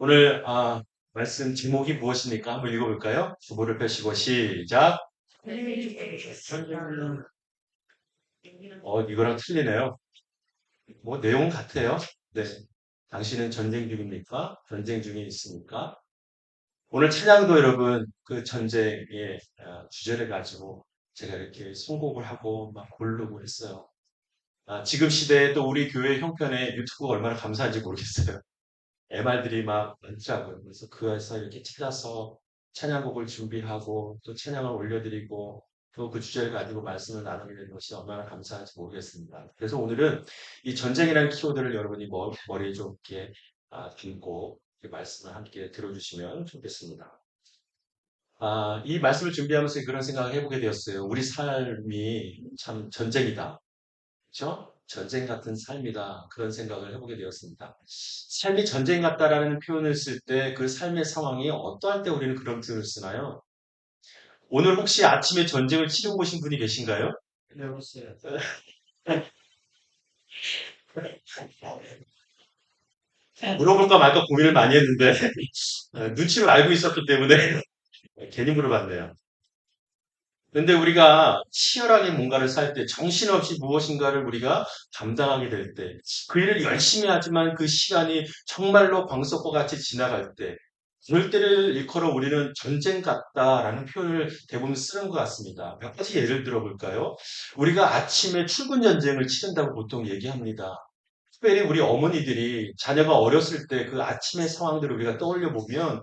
오늘 말씀 제목이 무엇입니까? 한번 읽어볼까요? 주보를 펴시고 시작. 이거랑 틀리네요. 뭐 내용은 같아요. 네. 당신은 전쟁 중입니까? 전쟁 중에 있습니까? 오늘 찬양도 여러분 그 전쟁의 주제를 가지고 제가 이렇게 선곡을 하고 막 고르고 했어요. 지금 시대에 또 우리 교회 형편에 유튜브가 얼마나 감사한지 모르겠어요. MR들이 막 많더라고요. 그래서 그에서 이렇게 찾아서 찬양곡을 준비하고 또 찬양을 올려드리고 또 그 주제를 가지고 말씀을 나누게 되는 것이 얼마나 감사한지 모르겠습니다. 그래서 오늘은 이 전쟁이라는 키워드를 여러분이 머리에 좀 이렇게 담고 이렇게 말씀을 함께 들어주시면 좋겠습니다. 이 말씀을 준비하면서 그런 생각을 해보게 되었어요. 우리 삶이 참 전쟁이다. 그렇죠? 전쟁 같은 삶이다. 그런 생각을 해보게 되었습니다. 삶이 전쟁 같다라는 표현을 쓸 때 그 삶의 상황이 어떠할 때 우리는 그런 표현을 쓰나요? 오늘 혹시 아침에 전쟁을 치르고 오신 분이 계신가요? 네, 없어요. 물어볼까 말까 고민을 많이 했는데 눈치를 알고 있었기 때문에 괜히 물어봤네요. 근데 우리가 치열하게 뭔가를 살 때, 정신없이 무엇인가를 우리가 감당하게 될 때, 그 일을 열심히 하지만 그 시간이 정말로 광석과 같이 지나갈 때, 그럴 때를 일컬어 우리는 전쟁 같다라는 표현을 대부분 쓰는 것 같습니다. 몇 가지 예를 들어볼까요? 우리가 아침에 출근 전쟁을 치른다고 보통 얘기합니다. 특별히 우리 어머니들이 자녀가 어렸을 때 그 아침의 상황들을 우리가 떠올려 보면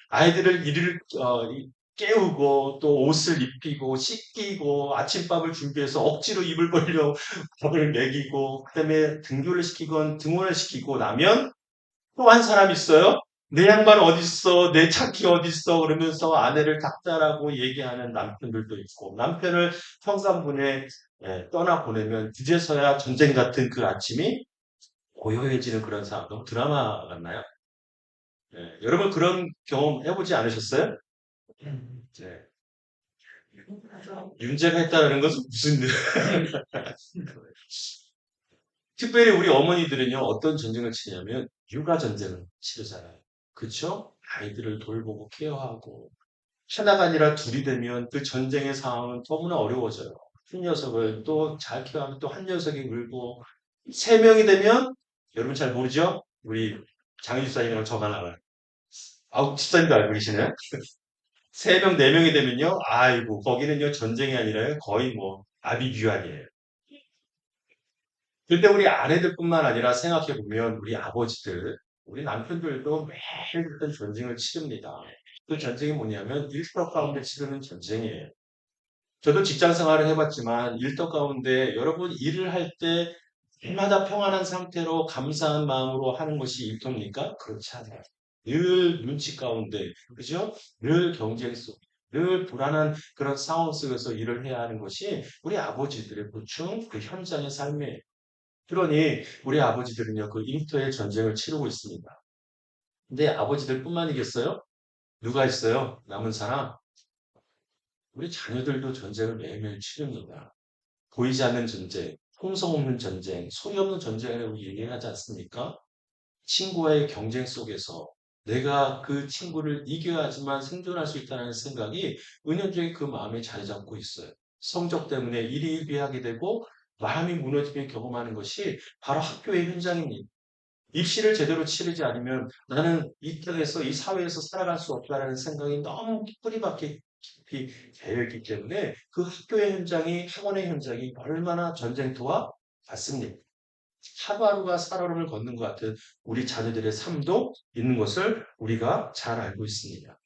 아이들을 이를 깨우고 또 옷을 입히고 씻기고 아침밥을 준비해서 억지로 입을 벌려 밥을 먹이고 그다음에 등교를 시키건 등원을 시키고 나면 또 한 사람 있어요. 내 양반 어디 있어? 내 차키 어디 있어? 그러면서 아내를 닥달하고 얘기하는 남편들도 있고 남편을 평상분에 떠나 보내면 그제서야 전쟁 같은 그 아침이 고요해지는 그런 상황. 너무 드라마 같나요? 여러분 그런 경험 해보지 않으셨어요? 네. 윤재가 했다는 것은 무슨 특별히 우리 어머니들은요 어떤 전쟁을 치냐면 육아 전쟁을 치르잖아요. 그쵸? 아이들을 돌보고 케어하고 하나가 아니라 둘이 되면 그 전쟁의 상황은 너무나 어려워져요. 한 녀석을 또 잘 케어하면 또 한 녀석이 울고 세 명이 되면 여러분 잘 모르죠? 우리 장윤주 사님이랑 저가 나가요. 집사님도 알고 계시네요. 세 명, 네 명이 되면요. 아이고, 거기는요, 전쟁이 아니라요. 거의 뭐, 아비규환이에요. 근데 우리 아내들뿐만 아니라 생각해보면 우리 아버지들, 우리 남편들도 매일 어떤 전쟁을 치릅니다. 그 전쟁이 뭐냐면 일터 가운데 치르는 전쟁이에요. 저도 직장 생활을 해봤지만 일터 가운데 여러분 일을 할 때 날마다 평안한 상태로 감사한 마음으로 하는 것이 일터입니까? 그렇지 않아요. 늘 눈치 가운데, 그죠? 늘 경쟁 속, 늘 불안한 그런 상황 속에서 일을 해야 하는 것이 우리 아버지들의 보충, 그 현장의 삶이에요. 그러니 우리 아버지들은요, 그 일터의 전쟁을 치르고 있습니다. 근데 아버지들뿐만이겠어요? 누가 있어요? 남은 사람? 우리 자녀들도 전쟁을 매일매일 치릅니다. 보이지 않는 전쟁, 통성 없는 전쟁, 소리 없는 전쟁이라고 얘기하지 않습니까? 친구와의 경쟁 속에서 내가 그 친구를 이겨야지만 생존할 수 있다는 생각이 은연중에 그 마음에 자리 잡고 있어요. 성적 때문에 일이 일비하게 되고 마음이 무너지게 경험하는 것이 바로 학교의 현장입니다. 입시를 제대로 치르지 않으면 나는 이 땅에서 이 사회에서 살아갈 수 없다라는 생각이 너무 뿌리박히 깊이 되어 있기 때문에 그 학교의 현장이 학원의 현장이 얼마나 전쟁터와 같습니다. 하루하루가 살아름을 걷는 것 같은 우리 자녀들의 삶도 있는 것을 우리가 잘 알고 있습니다.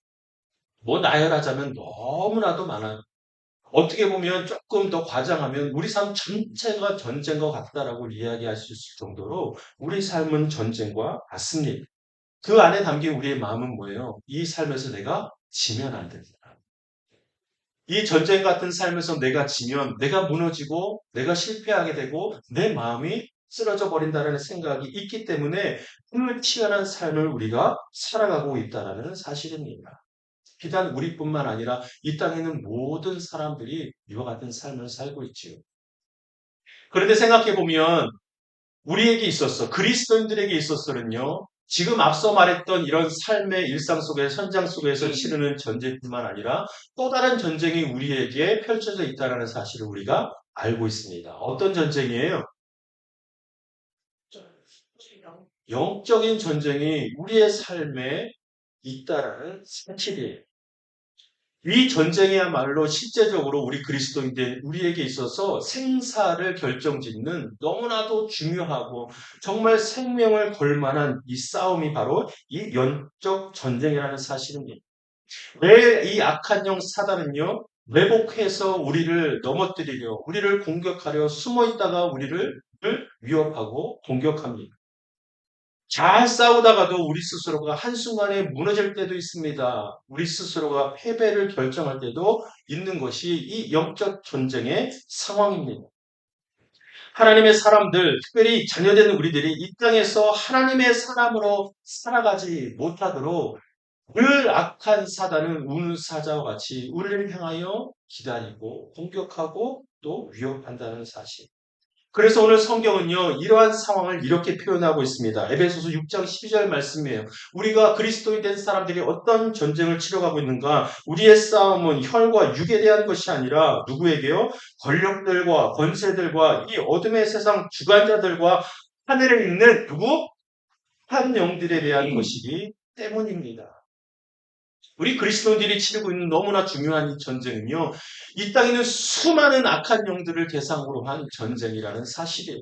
뭐 나열하자면 너무나도 많아요. 어떻게 보면 조금 더 과장하면 우리 삶 전체가 전쟁과 같다라고 이야기할 수 있을 정도로 우리 삶은 전쟁과 같습니다. 그 안에 담긴 우리의 마음은 뭐예요? 이 삶에서 내가 지면 안 된다. 이 전쟁 같은 삶에서 내가 지면 내가 무너지고 내가 실패하게 되고 내 마음이 쓰러져 버린다는 생각이 있기 때문에 그 치열한 삶을 우리가 살아가고 있다는 사실입니다. 비단 우리뿐만 아니라 이 땅에 있는 모든 사람들이 이와 같은 삶을 살고 있지요. 그런데 생각해 보면 우리에게 있어서 그리스도인들에게 있어서는요. 지금 앞서 말했던 이런 삶의 일상 속에서, 현장 속에서 치르는 전쟁뿐만 아니라 또 다른 전쟁이 우리에게 펼쳐져 있다는 사실을 우리가 알고 있습니다. 어떤 전쟁이에요? 영적인 전쟁이 우리의 삶에 있다라는 사실이에요. 이 전쟁이야말로 실제적으로 우리 그리스도인들 우리에게 있어서 생사를 결정짓는 너무나도 중요하고 정말 생명을 걸 만한 이 싸움이 바로 이 영적 전쟁이라는 사실입니다. 왜 이 악한 영 사단은요, 매복해서 우리를 넘어뜨리려, 우리를 공격하려 숨어 있다가 우리를 위협하고 공격합니다. 잘 싸우다가도 우리 스스로가 한순간에 무너질 때도 있습니다. 우리 스스로가 패배를 결정할 때도 있는 것이 이 영적 전쟁의 상황입니다. 하나님의 사람들, 특별히 자녀되는 우리들이 이 땅에서 하나님의 사람으로 살아가지 못하도록 늘 악한 사단은 우는 사자와 같이 우리를 향하여 기다리고 공격하고 또 위협한다는 사실. 그래서 오늘 성경은요, 이러한 상황을 이렇게 표현하고 있습니다. 에베소서 6장 12절 말씀이에요. 우리가 그리스도인 된 사람들이 어떤 전쟁을 치러가고 있는가? 우리의 싸움은 혈과 육에 대한 것이 아니라 누구에게요? 권력들과 권세들과 이 어둠의 세상 주관자들과 하늘에 있는 누구? 한 영들에 대한 것이기 때문입니다. 우리 그리스도인들이 치르고 있는 너무나 중요한 이 전쟁은요, 이 땅에 있는 수많은 악한 영들을 대상으로 한 전쟁이라는 사실이에요.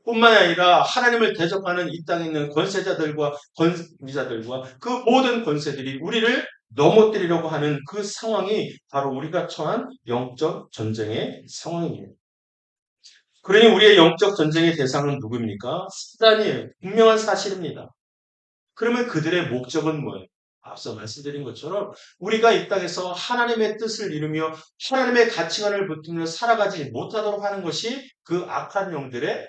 뿐만 아니라 하나님을 대적하는 이 땅에 있는 권세자들과 권위자들과 그 모든 권세들이 우리를 넘어뜨리려고 하는 그 상황이 바로 우리가 처한 영적 전쟁의 상황입니다. 그러니 우리의 영적 전쟁의 대상은 누구입니까? 사단이에요. 분명한 사실입니다. 그러면 그들의 목적은 뭐예요? 앞서 말씀드린 것처럼 우리가 이 땅에서 하나님의 뜻을 이루며 하나님의 가치관을 붙들며 살아가지 못하도록 하는 것이 그 악한 영들의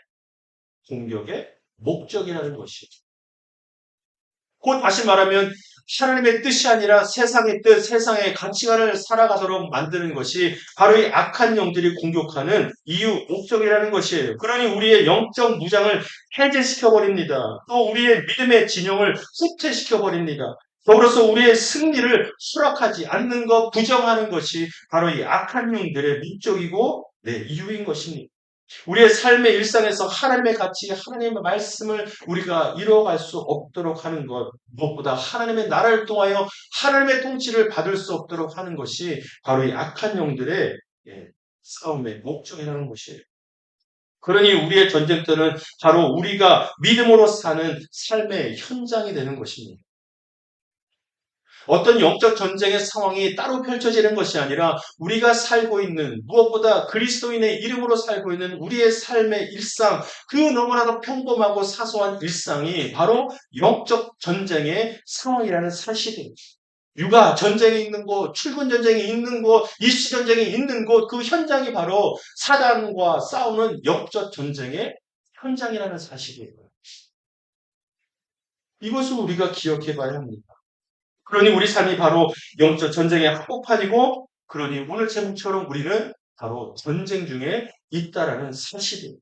공격의 목적이라는 것이죠. 곧 다시 말하면 하나님의 뜻이 아니라 세상의 뜻, 세상의 가치관을 살아가도록 만드는 것이 바로 이 악한 영들이 공격하는 이유, 목적이라는 것이에요. 그러니 우리의 영적 무장을 해제시켜버립니다. 또 우리의 믿음의 진영을 후퇴시켜버립니다. 더불어서 우리의 승리를 수락하지 않는 것, 부정하는 것이 바로 이 악한 영들의 목적이고 이유인 것입니다. 우리의 삶의 일상에서 하나님의 가치, 하나님의 말씀을 우리가 이루어갈 수 없도록 하는 것, 무엇보다 하나님의 나라를 통하여 하나님의 통치를 받을 수 없도록 하는 것이 바로 이 악한 영들의 싸움의 목적이라는 것이에요. 그러니 우리의 전쟁터는 바로 우리가 믿음으로 사는 삶의 현장이 되는 것입니다. 어떤 영적 전쟁의 상황이 따로 펼쳐지는 것이 아니라 우리가 살고 있는 무엇보다 그리스도인의 이름으로 살고 있는 우리의 삶의 일상, 그 너무나도 평범하고 사소한 일상이 바로 영적 전쟁의 상황이라는 사실입니다. 육아 전쟁이 있는 곳, 출근 전쟁이 있는 곳, 입시 전쟁이 있는 곳, 그 현장이 바로 사단과 싸우는 영적 전쟁의 현장이라는 사실이에요. 이것을 우리가 기억해 봐야 합니다. 그러니 우리 삶이 바로 영적 전쟁의 한복판이고, 그러니 오늘 제목처럼 우리는 바로 전쟁 중에 있다라는 사실이에요.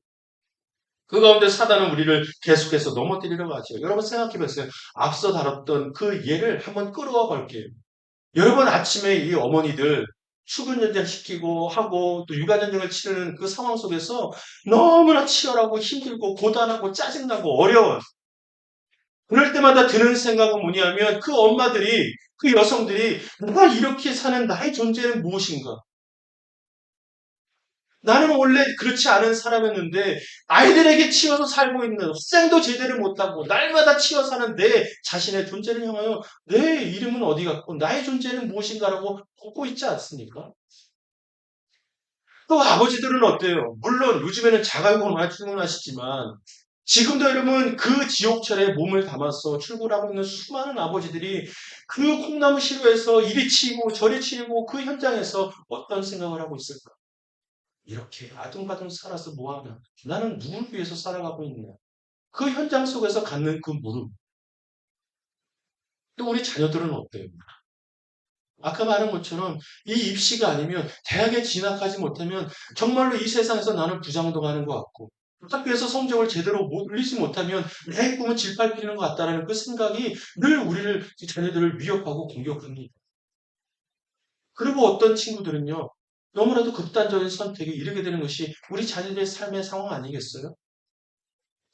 그 가운데 사단은 우리를 계속해서 넘어뜨리려고 하죠. 여러분 생각해 보세요. 앞서 다뤘던 그 예를 한번 끌어와 볼게요. 여러분 아침에 이 어머니들 수분 전쟁 시키고 하고 또 육아 전쟁을 치르는 그 상황 속에서 너무나 치열하고 힘들고 고단하고 짜증나고 어려워요. 그럴 때마다 드는 생각은 뭐냐면 그 엄마들이, 그 여성들이 내가 이렇게 사는 나의 존재는 무엇인가? 나는 원래 그렇지 않은 사람이었는데 아이들에게 치여서 살고 있는 학생도 제대로 못하고 날마다 치여 사는 내 자신의 존재를 향하여 내 이름은 어디 갔고 나의 존재는 무엇인가라고 묻고 있지 않습니까? 또 아버지들은 어때요? 물론 요즘에는 자가용으로 출근하시지만 지금도 여러분 그 지옥철에 몸을 담아서 출근하고 있는 수많은 아버지들이 그 콩나무 시루에서 이리 치고 저리 치고 그 현장에서 어떤 생각을 하고 있을까? 이렇게 아둥바둥 살아서 뭐하나? 나는 누굴 위해서 살아가고 있냐? 그 현장 속에서 갖는 그 물음. 또 우리 자녀들은 어때요? 아까 말한 것처럼 이 입시가 아니면 대학에 진학하지 못하면 정말로 이 세상에서 나는 부장도 가는 것 같고 학교에서 성적을 제대로 올리지 못하면 내 꿈은 질밟히는 것 같다라는 그 생각이 늘 우리를, 자녀들을 위협하고 공격합니다. 그리고 어떤 친구들은요, 너무나도 극단적인 선택에 이르게 되는 것이 우리 자녀들의 삶의 상황 아니겠어요?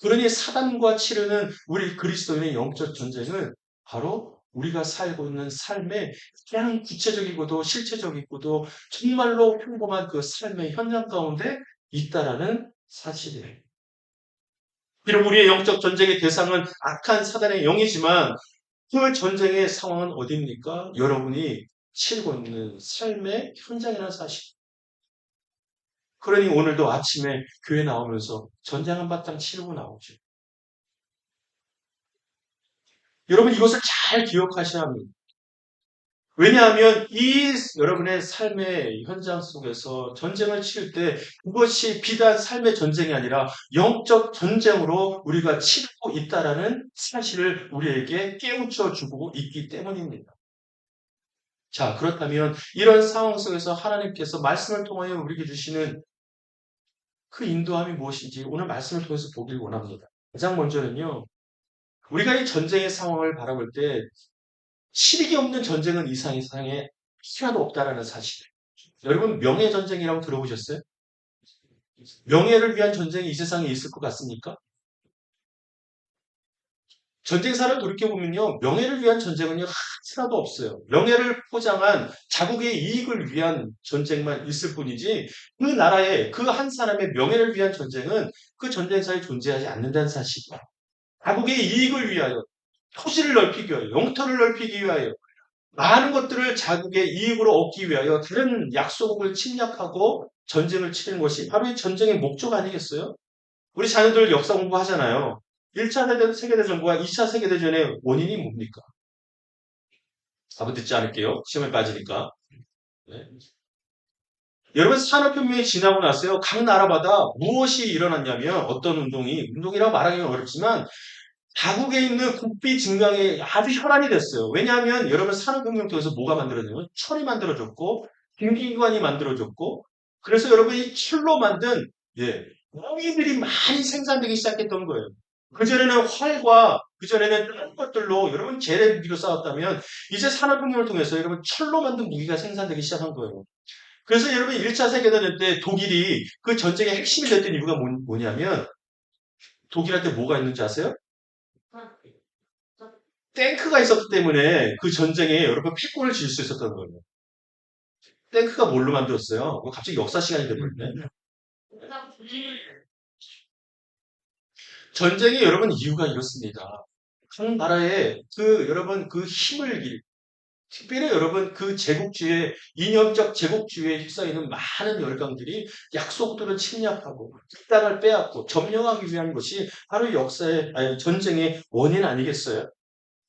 그러니 사단과 치르는 우리 그리스도인의 영적 전쟁은 바로 우리가 살고 있는 삶의 가장 구체적이고도 실체적이고도 정말로 평범한 그 삶의 현장 가운데 있다라는 사실이에요. 비록 우리의 영적 전쟁의 대상은 악한 사단의 영이지만 그 전쟁의 상황은 어디입니까? 여러분이 치르고 있는 삶의 현장이라는 사실. 그러니 오늘도 아침에 교회 나오면서 전쟁 한바탕 치르고 나오죠. 여러분 이것을 잘 기억하셔야 합니다. 왜냐하면 이 여러분의 삶의 현장 속에서 전쟁을 치를 때 그것이 비단 삶의 전쟁이 아니라 영적 전쟁으로 우리가 치르고 있다라는 사실을 우리에게 깨우쳐 주고 있기 때문입니다. 자, 그렇다면 이런 상황 속에서 하나님께서 말씀을 통하여 우리에게 주시는 그 인도함이 무엇인지 오늘 말씀을 통해서 보길 원합니다. 가장 먼저는요, 우리가 이 전쟁의 상황을 바라볼 때 실익이 없는 전쟁은 이상에 하나도 없다라는 사실. 여러분 명예 전쟁이라고 들어보셨어요? 명예를 위한 전쟁이 이 세상에 있을 것 같습니까? 전쟁사를 돌이켜보면요. 명예를 위한 전쟁은요. 하나도 없어요. 명예를 포장한 자국의 이익을 위한 전쟁만 있을 뿐이지 그 나라의 그 한 사람의 명예를 위한 전쟁은 그 전쟁사에 존재하지 않는다는 사실이에요. 자국의 이익을 위하여 토지를 넓히기 위하여 영토를 넓히기 위하여 많은 것들을 자국의 이익으로 얻기 위하여 다른 약소국을 침략하고 전쟁을 치르는 것이 바로 이 전쟁의 목적 아니겠어요? 우리 자녀들 역사 공부하잖아요. 1차 세계대전과 2차 세계대전의 원인이 뭡니까? 답은 듣지 않을게요. 시험에 빠지니까. 네. 여러분 산업혁명이 지나고 나서요. 각 나라마다 무엇이 일어났냐면 어떤 운동이라고 말하기는 어렵지만 자국에 있는 국비 증강에 아주 혈안이 됐어요. 왜냐하면 여러분 산업혁명 통해서 뭐가 만들어졌냐면 철이 만들어졌고 경기기관이 만들어졌고 그래서 여러분 이 철로 만든 무기들이 많이 생산되기 시작했던 거예요. 그전에는 활과 그전에는 다른 것들로 여러분 재래 무기로 싸웠다면 이제 산업혁명을 통해서 여러분 철로 만든 무기가 생산되기 시작한 거예요. 그래서 여러분 1차 세계대전 때 독일이 그 전쟁의 핵심이 됐던 이유가 뭐냐면 독일한테 뭐가 있는지 아세요? 탱크가 있었기 때문에 그 전쟁에 여러분 패권을 질 수 있었던 거예요. 탱크가 뭘로 만들었어요? 갑자기 역사 시간이 되버렸네. 전쟁이 여러분 이유가 이렇습니다. 각 나라의 여러분 그 힘을 특별히 여러분 그 제국주의 이념적 제국주의에 휩싸이는 많은 열강들이 약속들을 침략하고 그 땅을 빼앗고 점령하기 위한 것이 바로 역사의 전쟁의 원인 아니겠어요?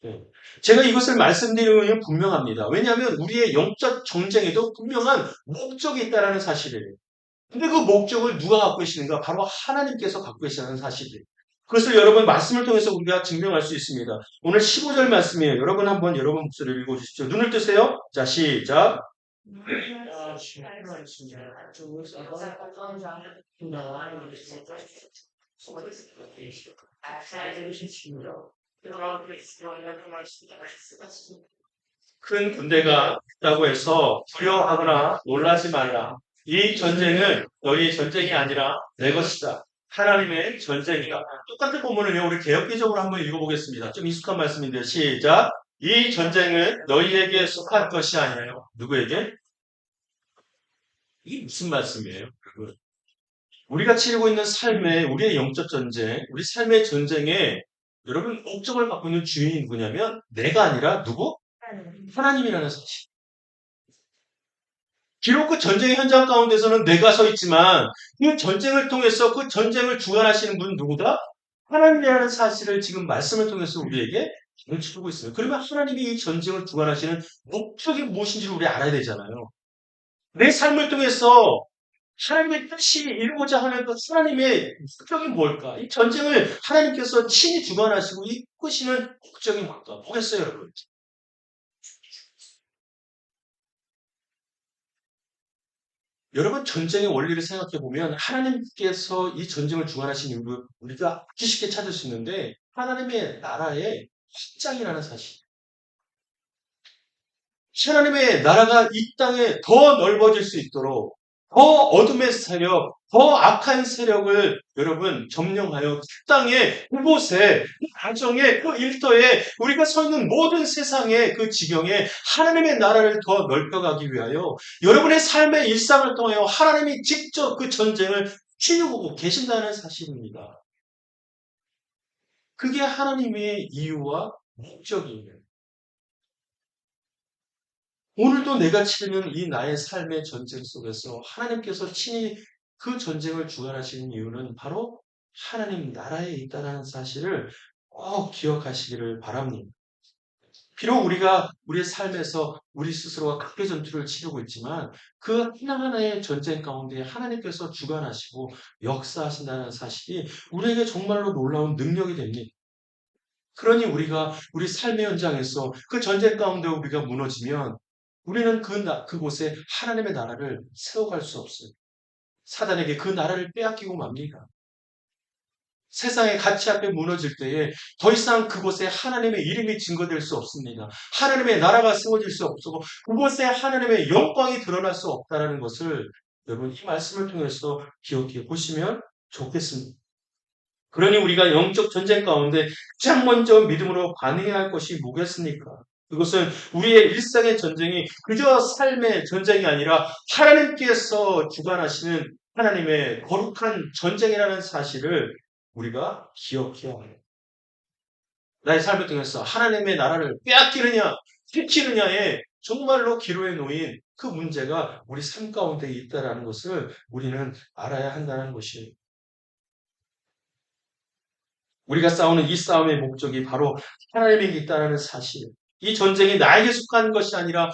예. 제가 이것을 말씀드리는 이유는 분명합니다. 왜냐하면 우리의 영적 정쟁에도 분명한 목적이 있다는 사실이에요. 근데 그 목적을 누가 갖고 계시는가? 바로 하나님께서 갖고 계시다는 사실이에요. 그것을 여러분 말씀을 통해서 우리가 증명할 수 있습니다. 오늘 15절 말씀이에요. 여러분 한번 여러분 목소리를 읽어주십시오. 눈을 뜨세요. 자, 시작. 큰 군대가 있다고 해서 두려워하거나 놀라지 말라. 이 전쟁은 너희 전쟁이 아니라 내 것이다. 하나님의 전쟁이다. 똑같은 본문을요, 우리 개혁기적으로 한번 읽어보겠습니다. 좀 익숙한 말씀인데요. 시작. 이 전쟁은 너희에게 속한 것이 아니에요. 누구에게? 이게 무슨 말씀이에요? 우리가 치르고 있는 삶의, 우리의 영적 전쟁, 우리 삶의 전쟁에 여러분 목적을 갖고 있는 주인이 누구냐면 내가 아니라 누구? 하나님이라는 사실. 비록 그 전쟁의 현장 가운데서는 내가 서 있지만 그 전쟁을 통해서 그 전쟁을 주관하시는 분은 누구다? 하나님이라는 사실을 지금 말씀을 통해서 우리에게 가르치고 있어요. 그러면 하나님이 이 전쟁을 주관하시는 목적이 무엇인지를 우리 알아야 되잖아요. 내 삶을 통해서 하나님의 뜻이 이루고자 하는 그 하나님의 목적이 뭘까? 이 전쟁을 하나님께서 친히 주관하시고 이끄시는 목적이 뭘까? 보겠어요, 여러분. 여러분 전쟁의 원리를 생각해 보면 하나님께서 이 전쟁을 주관하신 이유를 우리가 아주 쉽게 찾을 수 있는데 하나님의 나라의 확장이라는 사실. 하나님의 나라가 이 땅에 더 넓어질 수 있도록 더 어둠의 세력, 더 악한 세력을 여러분 점령하여 그 땅에 그곳에 그 가정에 그 일터에 우리가 서 있는 모든 세상의 그 지경에 하나님의 나라를 더 넓혀가기 위하여 여러분의 삶의 일상을 통하여 하나님이 직접 그 전쟁을 치르고 계신다는 사실입니다. 그게 하나님의 이유와 목적이에요. 오늘도 내가 치르는 이 나의 삶의 전쟁 속에서 하나님께서 친히 그 전쟁을 주관하시는 이유는 바로 하나님 나라에 있다는 사실을 꼭 기억하시기를 바랍니다. 비록 우리가 우리의 삶에서 우리 스스로가 각계 전투를 치르고 있지만 그 하나하나의 전쟁 가운데 하나님께서 주관하시고 역사하신다는 사실이 우리에게 정말로 놀라운 능력이 됩니다. 그러니 우리가 우리 삶의 현장에서 그 전쟁 가운데 우리가 무너지면 우리는 그곳에 하나님의 나라를 세워갈 수 없어요. 사단에게 그 나라를 빼앗기고 맙니다. 세상의 가치 앞에 무너질 때에 더 이상 그곳에 하나님의 이름이 증거될 수 없습니다. 하나님의 나라가 세워질 수 없고 그곳에 하나님의 영광이 드러날 수 없다는 것을 여러분 이 말씀을 통해서 기억해 보시면 좋겠습니다. 그러니 우리가 영적 전쟁 가운데 가장 먼저 믿음으로 반응해야 할 것이 뭐겠습니까? 그것은 우리의 일상의 전쟁이 그저 삶의 전쟁이 아니라 하나님께서 주관하시는 하나님의 거룩한 전쟁이라는 사실을 우리가 기억해야 해요. 나의 삶을 통해서 하나님의 나라를 빼앗기느냐, 지키느냐에 정말로 기로에 놓인 그 문제가 우리 삶 가운데 있다는 것을 우리는 알아야 한다는 것이에요. 우리가 싸우는 이 싸움의 목적이 바로 하나님에게 있다는 사실. 이 전쟁이 나에게 속한 것이 아니라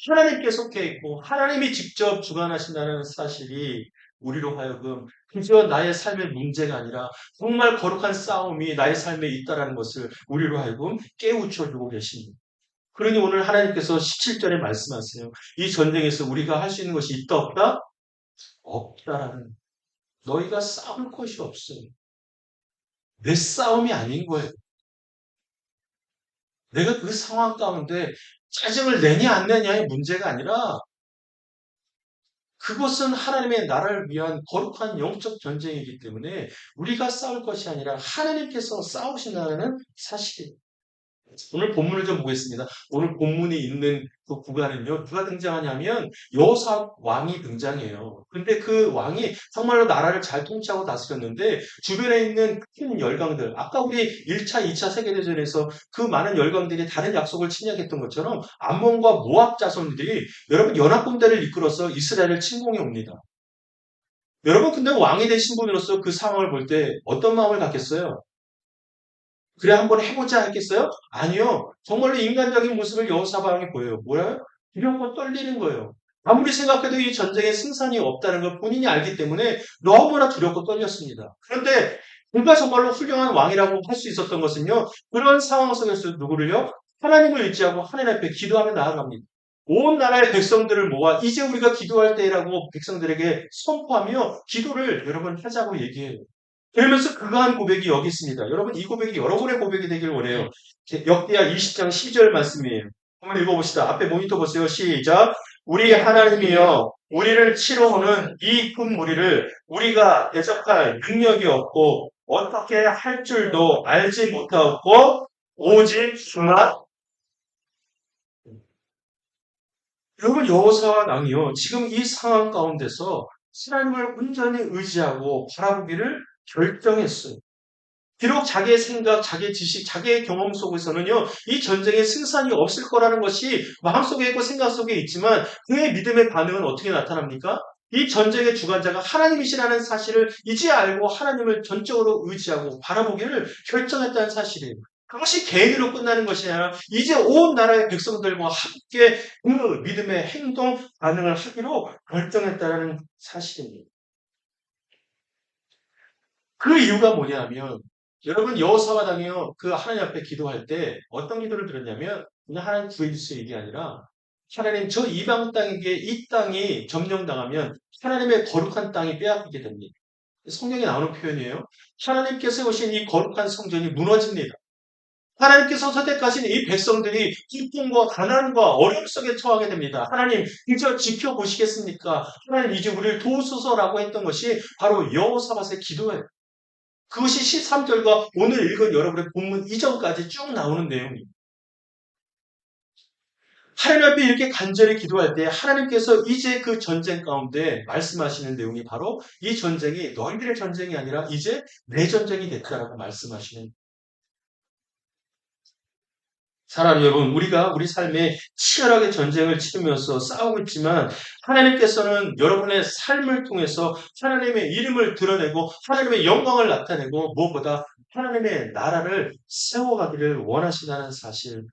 하나님께 속해 있고 하나님이 직접 주관하신다는 사실이 우리로 하여금 그저 나의 삶의 문제가 아니라 정말 거룩한 싸움이 나의 삶에 있다는 것을 우리로 하여금 깨우쳐 주고 계십니다. 그러니 오늘 하나님께서 17절에 말씀하세요. 이 전쟁에서 우리가 할 수 있는 것이 있다 없다? 없다라는 너희가 싸울 것이 없어요. 내 싸움이 아닌 거예요. 내가 그 상황 가운데 짜증을 내냐 안 내냐의 문제가 아니라 그것은 하나님의 나라를 위한 거룩한 영적 전쟁이기 때문에 우리가 싸울 것이 아니라 하나님께서 싸우신다는 사실이에요. 오늘 본문을 좀 보겠습니다. 오늘 본문이 있는 그 구간은요, 누가 등장하냐면 여호사 왕이 등장해요. 근데 그 왕이 정말로 나라를 잘 통치하고 다스렸는데 주변에 있는 큰 열강들, 아까 우리 1차, 2차 세계대전에서 그 많은 열강들이 다른 약속을 침략했던 것처럼 암몬과 모압 자손들이 여러분 연합군대를 이끌어서 이스라엘을 침공해 옵니다. 여러분 근데 왕이 되신 분으로서 그 상황을 볼 때 어떤 마음을 갖겠어요? 그래 한번 해보자 했겠어요? 아니요. 정말로 인간적인 모습을 여호사밧이 보여요. 뭐야? 두렵고 떨리는 거예요. 아무리 생각해도 이 전쟁에 승산이 없다는 걸 본인이 알기 때문에 너무나 두렵고 떨렸습니다. 그런데 그가 정말로 훌륭한 왕이라고 할 수 있었던 것은요. 그런 상황 속에서 누구를요? 하나님을 의지하고 하나님 앞에 기도하며 나아갑니다. 온 나라의 백성들을 모아 이제 우리가 기도할 때라고 백성들에게 선포하며 기도를 여러분 하자고 얘기해요. 그러면서 그가 한 고백이 여기 있습니다. 여러분 이 고백이 여러분의 고백이 되길 원해요. 역대하 20장 12절 말씀이에요. 한번 읽어봅시다. 앞에 모니터 보세요. 시작. 우리 하나님이여 우리를 치러 오는 이 큰 무리를 우리가 대적할 능력이 없고 어떻게 할 줄도 알지 못하고 오직 주나 여러분 여호사와 낭이요. 지금 이 상황 가운데서 하나님을 온전히 의지하고 바라보기를 결정했어요. 비록 자기의 생각, 자기의 지식, 자기의 경험 속에서는요, 이 전쟁에 승산이 없을 거라는 것이 마음속에 있고 생각 속에 있지만 그의 믿음의 반응은 어떻게 나타납니까? 이 전쟁의 주관자가 하나님이시라는 사실을 이제 알고 하나님을 전적으로 의지하고 바라보기를 결정했다는 사실이에요. 그것이 개인으로 끝나는 것이 아니라 이제 온 나라의 백성들과 함께 그 믿음의 행동, 반응을 하기로 결정했다는 사실입니다. 그 이유가 뭐냐면 여러분 여호사와 당이요 그 하나님 앞에 기도할 때 어떤 기도를 드렸냐면 그냥 하나님 구해주세요 이게 아니라 하나님 저 이방 땅에게 이 땅이 점령당하면 하나님의 거룩한 땅이 빼앗기게 됩니다. 성경에 나오는 표현이에요. 하나님께서 세우신 이 거룩한 성전이 무너집니다. 하나님께서 선택하신 이 백성들이 고통과 가난과 어려움 속에 처하게 됩니다. 하나님 이제 지켜보시겠습니까? 하나님 이제 우리를 도우소서라고 했던 것이 바로 여호사밧의 기도예요. 그것이 13절과 오늘 읽은 여러분의 본문 이전까지 쭉 나오는 내용입니다. 하나님 앞에 이렇게 간절히 기도할 때 하나님께서 이제 그 전쟁 가운데 말씀하시는 내용이 바로 이 전쟁이 너희들의 전쟁이 아니라 이제 내 전쟁이 됐다라고 말씀하시는 사람 여러분, 우리가 우리 삶에 치열하게 전쟁을 치르면서 싸우고 있지만 하나님께서는 여러분의 삶을 통해서 하나님의 이름을 드러내고 하나님의 영광을 나타내고 무엇보다 하나님의 나라를 세워가기를 원하신다는 사실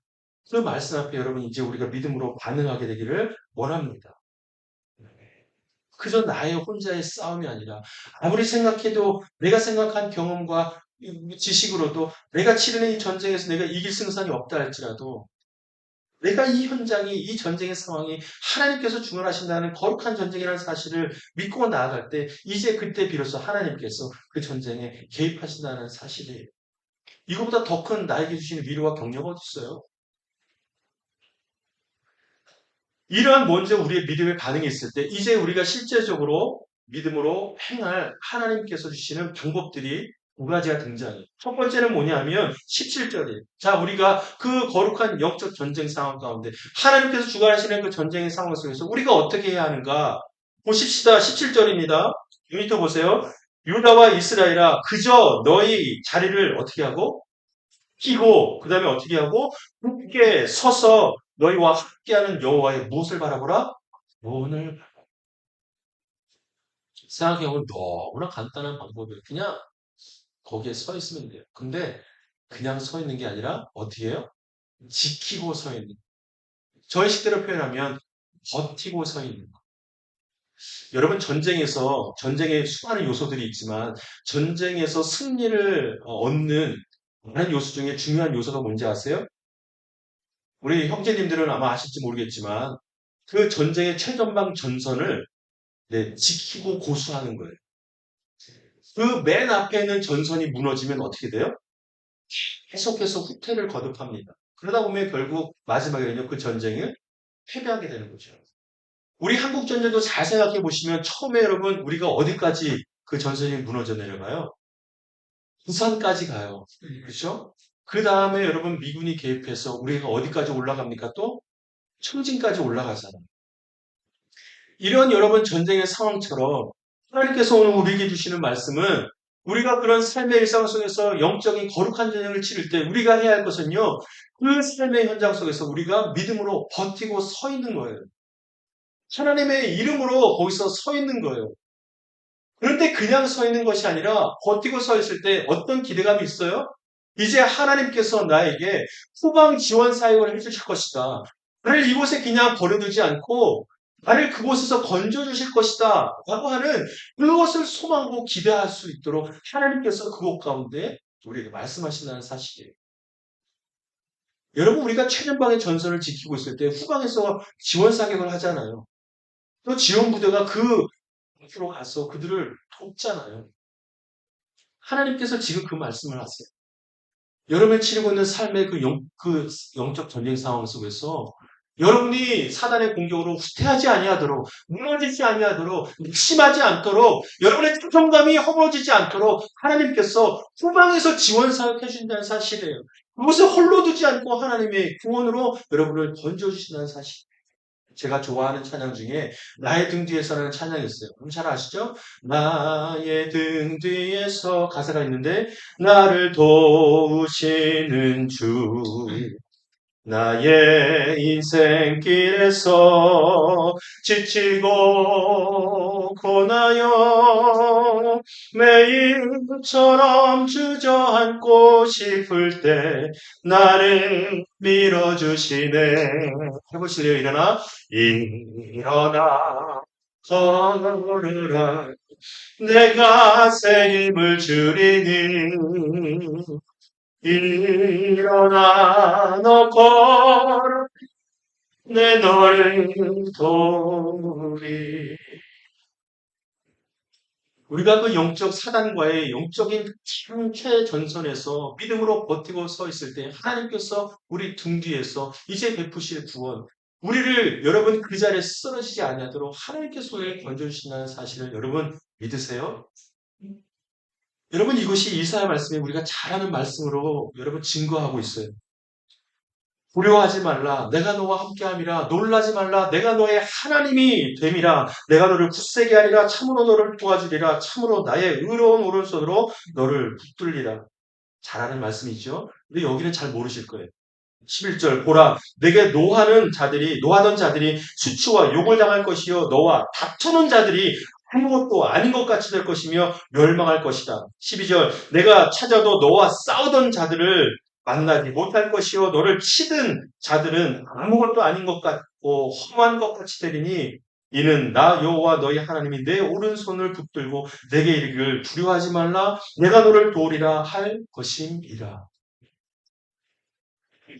그 말씀 앞에 여러분 이제 우리가 믿음으로 반응하게 되기를 원합니다. 그저 나의 혼자의 싸움이 아니라 아무리 생각해도 내가 생각한 경험과 지식으로도 내가 치르는 이 전쟁에서 내가 이길 승산이 없다 할지라도 내가 이 현장이 이 전쟁의 상황이 하나님께서 주관하신다는 거룩한 전쟁이라는 사실을 믿고 나아갈 때 이제 그때 비로소 하나님께서 그 전쟁에 개입하신다는 사실이에요. 이거보다 더 큰 나에게 주시는 위로와 격려가 어디 있어요? 이러한 먼저 우리의 믿음의 반응이 있을 때 이제 우리가 실제적으로 믿음으로 행할 하나님께서 주시는 방법들이 두 가지가 등장해요. 첫 번째는 뭐냐면 17절이에요. 자, 우리가 그 거룩한 영적 전쟁 상황 가운데 하나님께서 주관하시는 그 전쟁의 상황 속에서 우리가 어떻게 해야 하는가? 보십시다. 17절입니다. 유니터 보세요. 유다와 이스라엘아 그저 너희 자리를 어떻게 하고 끼고 그 다음에 어떻게 하고 굳게 서서 너희와 함께하는 여호와의 무엇을 바라보라? 구원을 생각해보면 너무나 간단한 방법이에요. 그냥 거기에 서 있으면 돼요. 근데 그냥 서 있는 게 아니라 어떻게 해요? 지키고 서 있는. 저의 식대로 표현하면 버티고 서 있는. 여러분 전쟁에 수많은 요소들이 있지만 전쟁에서 승리를 얻는 많은 요소 중에 중요한 요소가 뭔지 아세요? 우리 형제님들은 아마 아실지 모르겠지만 그 전쟁의 최전방 전선을 네, 지키고 고수하는 거예요. 그 맨 앞에 있는 전선이 무너지면 어떻게 돼요? 계속해서 후퇴를 거듭합니다. 그러다 보면 결국 마지막에는요, 그 전쟁을 패배하게 되는 거죠. 우리 한국 전쟁도 잘 생각해 보시면 처음에 여러분 우리가 어디까지 그 전선이 무너져 내려가요? 부산까지 가요. 그렇죠? 그 다음에 여러분 미군이 개입해서 우리가 어디까지 올라갑니까? 또 청진까지 올라가잖아요. 이런 여러분 전쟁의 상황처럼 하나님께서 오늘 우리에게 주시는 말씀은 우리가 그런 삶의 일상 속에서 영적인 거룩한 전쟁을 치를 때 우리가 해야 할 것은요. 그 삶의 현장 속에서 우리가 믿음으로 버티고 서 있는 거예요. 하나님의 이름으로 거기서 서 있는 거예요. 그런데 그냥 서 있는 것이 아니라 버티고 서 있을 때 어떤 기대감이 있어요? 이제 하나님께서 나에게 후방 지원 사역을 해주실 것이다. 나를 이곳에 그냥 버려두지 않고 나를 그곳에서 건져주실 것이다. 라고 하는 그것을 소망하고 기대할 수 있도록 하나님께서 그곳 가운데 우리에게 말씀하신다는 사실이에요. 여러분 우리가 최전방의 전선을 지키고 있을 때 후방에서 지원 사격을 하잖아요. 또 지원 부대가 그 앞으로 가서 그들을 돕잖아요. 하나님께서 지금 그 말씀을 하세요. 여러분이 치르고 있는 삶의 그 영적 전쟁 상황 속에서 여러분이 사단의 공격으로 후퇴하지 아니하도록 무너지지 아니하도록 낙심하지 않도록 여러분의 자존감이 허물어지지 않도록 하나님께서 후방에서 지원 사역해 주신다는 사실이에요. 그것을 홀로 두지 않고 하나님의 구원으로 여러분을 건져주신다는 사실. 제가 좋아하는 찬양 중에 나의 등 뒤에서라는 찬양이 있어요. 그럼 잘 아시죠? 나의 등 뒤에서 가사가 있는데 나를 도우시는 주 나의 인생길에서 지치고 고나여 매일처럼 주저앉고 싶을 때 나를 밀어주시네. 해보실래요? 일어나 걸으라 내가 새 힘을 주리니 일어나 너 걸어 내 너를 도리. 우리가 그 영적 사단과의 영적인 최전선에서 믿음으로 버티고 서 있을 때 하나님께서 우리 등 뒤에서 이제 베푸실 구원, 우리를 여러분 그 자리에 쓰러지지 아니하도록 하나님께서 우리를 건져주신다는 사실을 여러분 믿으세요? 여러분 이것이 이사야 말씀이 우리가 잘 아는 말씀으로 여러분 증거하고 있어요. 두려워하지 말라. 내가 너와 함께함이라. 놀라지 말라. 내가 너의 하나님이 됨이라. 내가 너를 굳세게 하리라. 참으로 너를 도와주리라. 참으로 나의 의로운 오른손으로 너를 붙들리라. 잘하는 말씀이죠. 근데 여기는 잘 모르실 거예요. 11절 보라 내게 노하던 자들이 수치와 욕을 당할 것이요 너와 다투는 자들이 아무것도 아닌 것 같이 될 것이며 멸망할 것이다. 12절 내가 찾아도 너와 싸우던 자들을 만나지 못할 것이요 너를 치든 자들은 아무것도 아닌 것 같고 험한 것 같이 되리니 이는 나 여호와 너희 하나님이 내 오른손을 붙들고 내게 이르기를 두려워하지 말라 내가 너를 도우리라 할 것임이라.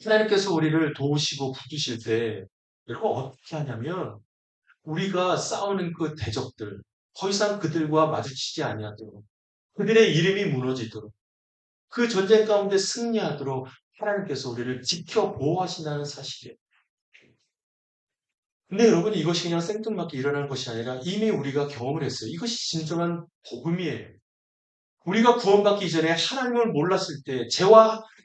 하나님께서 우리를 도우시고 붙드실 때 여러분 어떻게 하냐면 우리가 싸우는 그 대적들 더 이상 그들과 마주치지 아니하도록 그들의 이름이 무너지도록 그 전쟁 가운데 승리하도록 하나님께서 우리를 지켜 보호하신다는 사실이에요. 근데 여러분 이것이 그냥 생뚱맞게 일어나는 것이 아니라 이미 우리가 경험을 했어요. 이것이 진정한 복음이에요. 우리가 구원받기 전에 하나님을 몰랐을 때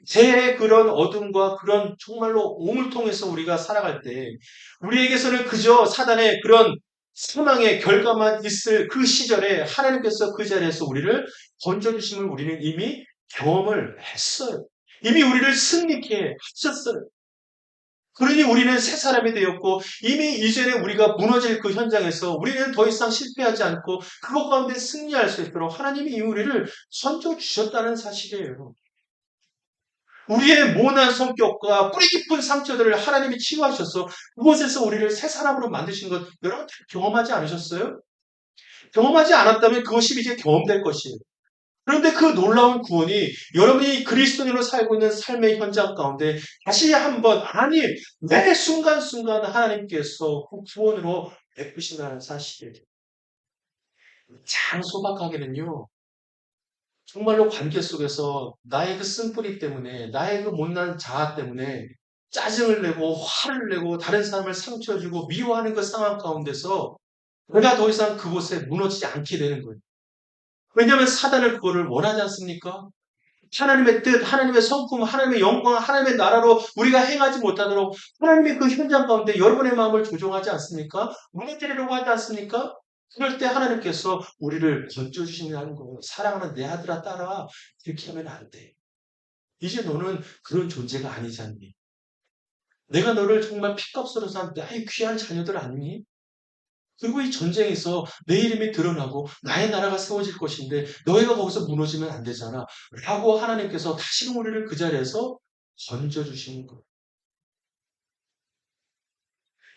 죄의 그런 어둠과 그런 정말로 오물통에서 우리가 살아갈 때 우리에게서는 그저 사단의 그런 사망의 결과만 있을 그 시절에 하나님께서 그 자리에서 우리를 건져주심을 우리는 이미 경험을 했어요. 이미 우리를 승리케 하셨어요. 그러니 우리는 새 사람이 되었고 이미 이전에 우리가 무너질 그 현장에서 우리는 더 이상 실패하지 않고 그것 가운데 승리할 수 있도록 하나님이 이미 우리를 선져 주셨다는 사실이에요. 우리의 모난 성격과 뿌리 깊은 상처들을 하나님이 치유하셔서 그곳에서 우리를 새 사람으로 만드신 것 여러분 경험하지 않으셨어요? 경험하지 않았다면 그것이 이제 경험될 것이에요. 그런데 그 놀라운 구원이 여러분이 그리스도인으로 살고 있는 삶의 현장 가운데 다시 한번 아니 매 순간순간 하나님께서 그 구원으로 베푸신다는 사실이에요. 참 소박하게는요. 정말로 관계 속에서 나의 그 쓴뿌리 때문에 나의 그 못난 자아 때문에 짜증을 내고 화를 내고 다른 사람을 상처 주고 미워하는 그 상황 가운데서 내가 더 이상 그곳에 무너지지 않게 되는 거예요. 왜냐하면 사단은 그거를 원하지 않습니까? 하나님의 뜻, 하나님의 성품, 하나님의 영광, 하나님의 나라로 우리가 행하지 못하도록 하나님의 그 현장 가운데 여러분의 마음을 조종하지 않습니까? 무너뜨리려고 하지 않습니까? 그럴 때 하나님께서 우리를 건져주신다는 거예요. 사랑하는 내 아들아 딸아 이렇게 하면 안 돼. 이제 너는 그런 존재가 아니지 않니? 내가 너를 정말 핏값으로 산 나의 귀한 자녀들 아니니? 그리고 이 전쟁에서 내 이름이 드러나고 나의 나라가 세워질 것인데 너희가 거기서 무너지면 안 되잖아. 라고 하나님께서 다시금 우리를 그 자리에서 건져주시는 거예요.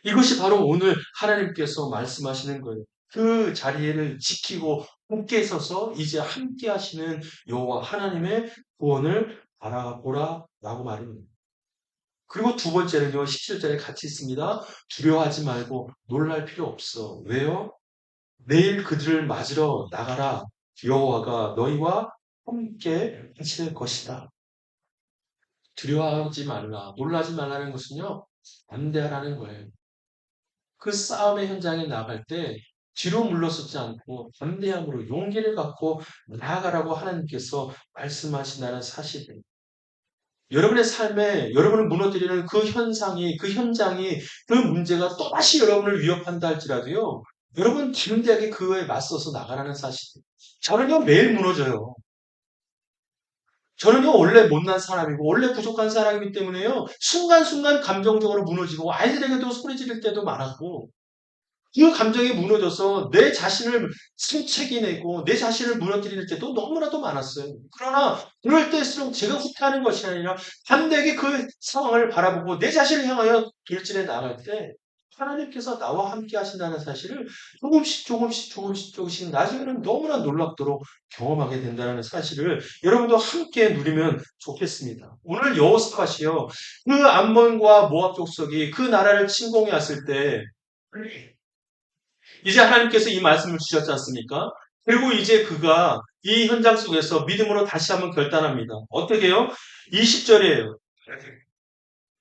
이것이 바로 오늘 하나님께서 말씀하시는 거예요. 그 자리를 지키고 함께 서서 이제 함께 하시는 여호와 하나님의 구원을 바라보라 라고 말합니다. 그리고 두 번째는요. 17절에 같이 있습니다. 두려워하지 말고 놀랄 필요 없어. 왜요? 내일 그들을 맞으러 나가라. 여호와가 너희와 함께 하실 것이다. 두려워하지 말라. 놀라지 말라는 것은요. 반대하라는 거예요. 그 싸움의 현장에 나갈 때 뒤로 물러서지 않고 담대함으로 용기를 갖고 나아가라고 하나님께서 말씀하신다는 사실입니다. 여러분의 삶에 여러분을 무너뜨리는 그 현상이 그 현장이 그 문제가 또다시 여러분을 위협한다 할지라도요. 여러분 담대하게 그거에 맞서서 나가라는 사실입니다. 저는요 매일 무너져요. 저는요 원래 못난 사람이고 원래 부족한 사람이기 때문에요. 순간순간 감정적으로 무너지고 아이들에게도 소리 지를 때도 많았고 그 감정이 무너져서 내 자신을 승책이 내고 내 자신을 무너뜨릴 때도 너무나도 많았어요. 그러나 그럴 때일수록 제가 후퇴하는 것이 아니라 담대하게 그 상황을 바라보고 내 자신을 향하여 돌진해 나갈 때 하나님께서 나와 함께 하신다는 사실을 조금씩 나중에는 너무나 놀랍도록 경험하게 된다는 사실을 여러분도 함께 누리면 좋겠습니다. 오늘 여호사밧이요, 그 암몬과 모압 족속이 그 나라를 침공해 왔을 때 이제 하나님께서 이 말씀을 주셨지 않습니까? 그리고 이제 그가 이 현장 속에서 믿음으로 다시 한번 결단합니다. 어떻게 해요? 20절이에요.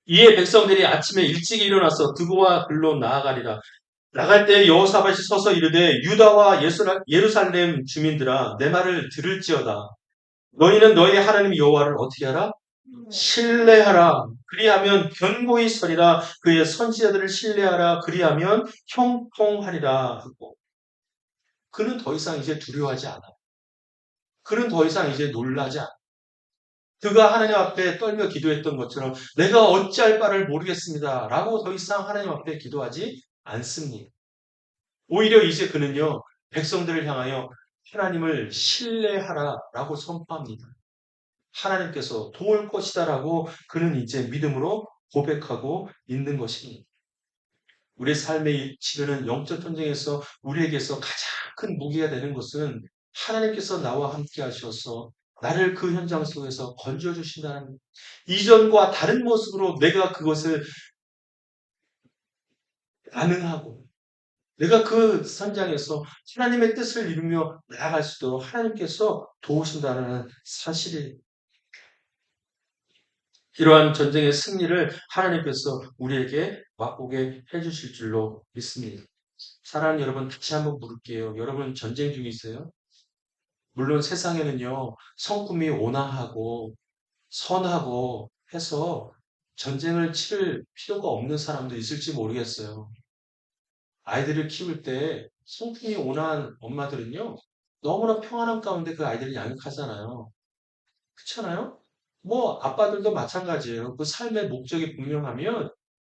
이에 백성들이 아침에 일찍 일어나서 드고와 글로 나아가리라. 나갈 때 여호사밧이 서서 이르되 유다와 예루살렘 주민들아 내 말을 들을지어다. 너희는 너희 하나님 여호와를 어떻게 하라? 신뢰하라. 그리하면 견고히 서리라. 그의 선지자들을 신뢰하라. 그리하면 형통하리라. 하고 그는 더 이상 이제 두려워하지 않아. 그는 더 이상 이제 놀라지 않아. 그가 하나님 앞에 떨며 기도했던 것처럼 내가 어찌할 바를 모르겠습니다. 라고 더 이상 하나님 앞에 기도하지 않습니다. 오히려 이제 그는요, 백성들을 향하여 하나님을 신뢰하라 라고 선포합니다. 하나님께서 도울 것이다 라고 그는 이제 믿음으로 고백하고 있는 것입니다. 우리 삶의 치르는 영적 전쟁에서 우리에게서 가장 큰 무기가 되는 것은 하나님께서 나와 함께 하셔서 나를 그 현장 속에서 건져주신다는 이전과 다른 모습으로 내가 그것을 가능하고 내가 그 현장에서 하나님의 뜻을 이루며 나아갈 수 있도록 하나님께서 도우신다는 사실이 이러한 전쟁의 승리를 하나님께서 우리에게 맛보게 해주실 줄로 믿습니다. 사랑하는 여러분, 다시 한번 물을게요. 여러분 전쟁 중이세요? 물론 세상에는요, 성품이 온화하고 선하고 해서 전쟁을 치를 필요가 없는 사람도 있을지 모르겠어요. 아이들을 키울 때 성품이 온화한 엄마들은요, 너무나 평안한 가운데 그 아이들을 양육하잖아요. 그렇잖아요? 뭐 아빠들도 마찬가지예요. 그 삶의 목적이 분명하면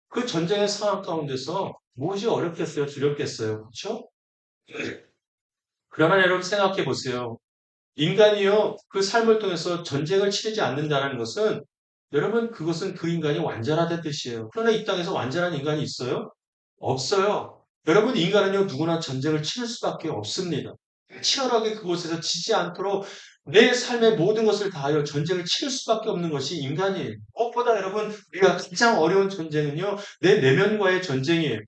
그 전쟁의 상황 가운데서 무엇이 어렵겠어요? 두렵겠어요? 그렇죠? 그러나 여러분 생각해 보세요. 인간이요, 그 삶을 통해서 전쟁을 치르지 않는다는 것은 여러분 그것은 그 인간이 완전하다는 뜻이에요. 그러나 이 땅에서 완전한 인간이 있어요? 없어요. 여러분 인간은요 누구나 전쟁을 치를 수밖에 없습니다. 치열하게 그곳에서 지지 않도록 내 삶의 모든 것을 다하여 전쟁을 치를 수밖에 없는 것이 인간이에요. 무엇보다 여러분 우리가 가장 어려운 전쟁은요 내 내면과의 전쟁이에요.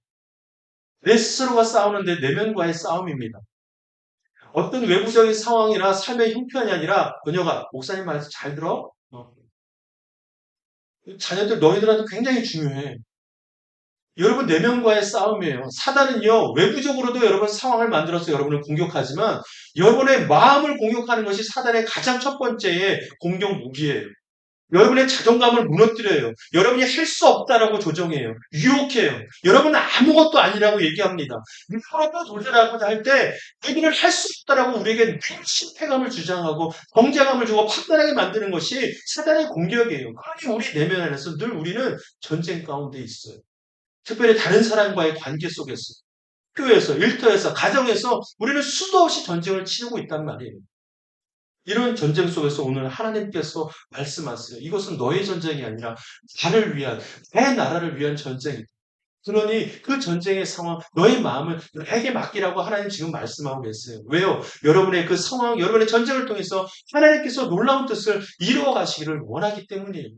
내 스스로가 싸우는 내 내면과의 싸움입니다. 어떤 외부적인 상황이나 삶의 형편이 아니라 그녀가 목사님 말씀 잘 들어? 자녀들 너희들한테 굉장히 중요해. 여러분 내면과의 싸움이에요. 사단은요 외부적으로도 여러분 상황을 만들어서 여러분을 공격하지만 여러분의 마음을 공격하는 것이 사단의 가장 첫 번째의 공격 무기예요. 여러분의 자존감을 무너뜨려요. 여러분이 할 수 없다라고 조정해요. 유혹해요. 여러분은 아무것도 아니라고 얘기합니다. 서로 또 도전하고자 할 때 자기를 할 수 없다라고 우리에게 늘 실패감을 주장하고 정죄감을 주고 판단하게 만드는 것이 사단의 공격이에요. 그러니 우리 내면 안에서 늘 우리는 전쟁 가운데 있어요. 특별히 다른 사람과의 관계 속에서, 학교에서, 일터에서, 가정에서 우리는 수도 없이 전쟁을 치르고 있단 말이에요. 이런 전쟁 속에서 오늘 하나님께서 말씀하세요. 이것은 너의 전쟁이 아니라 나를 위한, 내 나라를 위한 전쟁이다. 그러니 그 전쟁의 상황, 너의 마음을 나에게 맡기라고 하나님 지금 말씀하고 계세요. 왜요? 여러분의 그 상황, 여러분의 전쟁을 통해서 하나님께서 놀라운 뜻을 이루어 가시기를 원하기 때문이에요.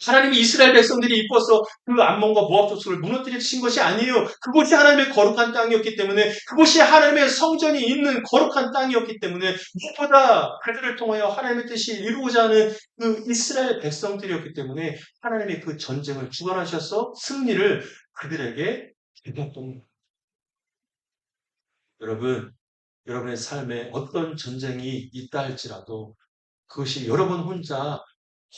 하나님이 이스라엘 백성들이 이뻐서 그 암몬과 모압 족속을 무너뜨리신 것이 아니에요. 그곳이 하나님의 거룩한 땅이었기 때문에 그곳이 하나님의 성전이 있는 거룩한 땅이었기 때문에 무엇보다 그들을 통하여 하나님의 뜻이 이루고자 하는 그 이스라엘 백성들이었기 때문에 하나님의 그 전쟁을 주관하셔서 승리를 그들에게 주셨던 여러분, 여러분의 삶에 어떤 전쟁이 있다 할지라도 그것이 여러분 혼자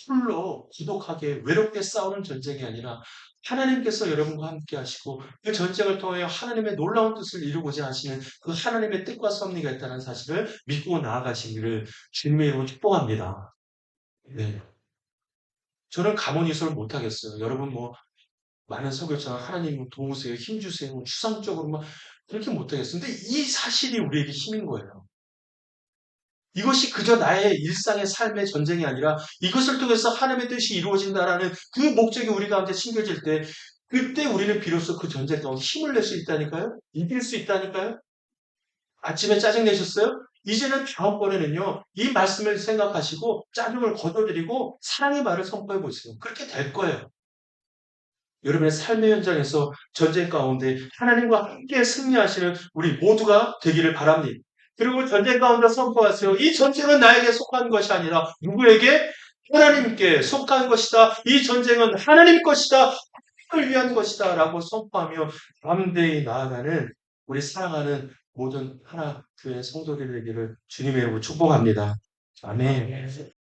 홀로 고독하게 외롭게 싸우는 전쟁이 아니라 하나님께서 여러분과 함께 하시고 그 전쟁을 통하여 하나님의 놀라운 뜻을 이루고자 하시는 그 하나님의 뜻과 섭리가 있다는 사실을 믿고 나아가시기를 주님의 이름으로 축복합니다. 네. 저는 가문이설을 못하겠어요. 여러분 뭐 많은 설교처럼 하나님 도우세요, 힘주세요, 뭐 추상적으로 막 그렇게 못하겠어요. 근데 이 사실이 우리에게 힘인 거예요. 이것이 그저 나의 일상의 삶의 전쟁이 아니라 이것을 통해서 하나님의 뜻이 이루어진다라는 그 목적이 우리 가운데 심겨질 때 그때 우리는 비로소 그 전쟁 가운데 힘을 낼 수 있다니까요. 이길 수 있다니까요. 아침에 짜증 내셨어요? 이제는 다음번에는요, 이 말씀을 생각하시고 짜증을 걷어들이고 사랑의 말을 선포해 보세요. 그렇게 될 거예요. 여러분의 삶의 현장에서 전쟁 가운데 하나님과 함께 승리하시는 우리 모두가 되기를 바랍니다. 그리고 전쟁 가운데 선포하세요. 이 전쟁은 나에게 속한 것이 아니라 누구에게? 하나님께 속한 것이다. 이 전쟁은 하나님 것이다. 하나님을 위한 것이다. 라고 선포하며 담대히 나아가는 우리 사랑하는 모든 하나 교회 성도들 되기를 주님의 이름으로 축복합니다. 아멘.